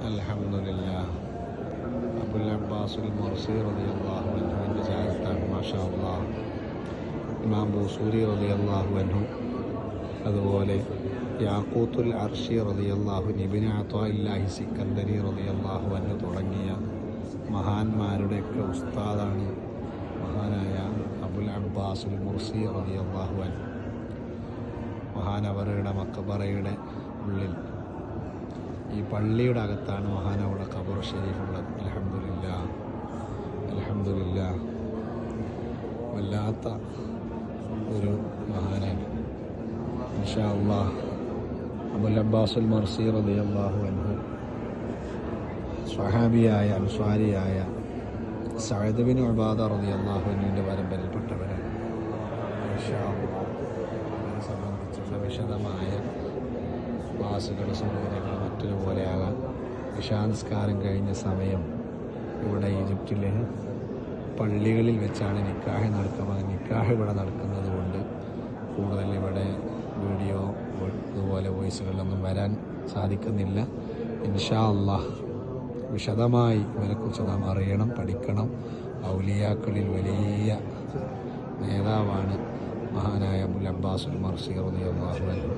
അൽഹംദുലില്ലാഹ്. അബുൽ അബ്ബാസുൽ മർസി റളിയല്ലാഹു അൻഹുവിൻ്റെ ചായത്താണ് മാഷാ അല്ലാഹ്. ഇമാം ബൂസൂരി റളിയല്ലാഹു അൻഹു, അതുപോലെ യാഖൂത്തുൽ അർഷി റളിയല്ലാഹു അൻഹു, ഇബ്നു അത്വാഇല്ലാഹി സിക്കന്ദരി റളിയല്ലാഹു അൻഹു തുടങ്ങിയ മഹാന്മാരുടെയൊക്കെ ഉസ്താദാണ് മഹാനായ അബുൽ അബ്ബാസുൽ മർസി റളിയല്ലാഹു അൻഹു. മഹാനവറുടെ മക്ബറയുടെ ഉള്ളിൽ, ഈ പള്ളിയുടെ അകത്താണ് മഹാനവറുടെ ഖബർ ഷരീഫുള്ളത്. അൽഹംദുലില്ലാഹ്, അൽഹംദുലില്ലാഹ്. വല്ലാത്ത ഒരു മഹാനാണ് ഇൻഷാ അല്ലാഹ്. അബുൽ അബ്ബാസുൽ മർസി റളിയല്ലാഹു അൻഹു സ്വഹാബിയായ അൻസ്വാരിയായ സഅദ് ബിൻ ഉബാദ റളിയല്ലാഹു അൻഹുവിൻ്റെ പരമ്പരയിൽപ്പെട്ടവരാണ്. ഇൻഷാ അല്ലാഹ് അതിനെ സംബന്ധിച്ചുള്ള വിശദമായ ക്ലാസുകൾ, സൗകര്യങ്ങൾ മറ്റൊരു പോലെയാകാൻ ഇശാനിസ്കാരം കഴിഞ്ഞ സമയം ഇവിടെ ഈജിപ്തിലെ പള്ളികളിൽ വെച്ചാണ് നിക്കാഹ് നടക്കുന്നത്. നിക്കാഹ് ഇവിടെ നടക്കുന്നത് കൊണ്ട് കൂടുതൽ ഇവിടെ വീഡിയോ അതുപോലെ വോയിസുകളിലൊന്നും വരാൻ സാധിക്കുന്നില്ല. ഇൻഷാ അല്ലാഹ് വിശദമായി ഇവരെക്കുറിച്ച് നാം അറിയണം, പഠിക്കണം. ഔലിയാക്കളിൽ വലിയ നേതാവാണ് മഹാനായ അബുൽ അബ്ബാസുൽ മർസി റളിയല്ലാഹു അൻഹു.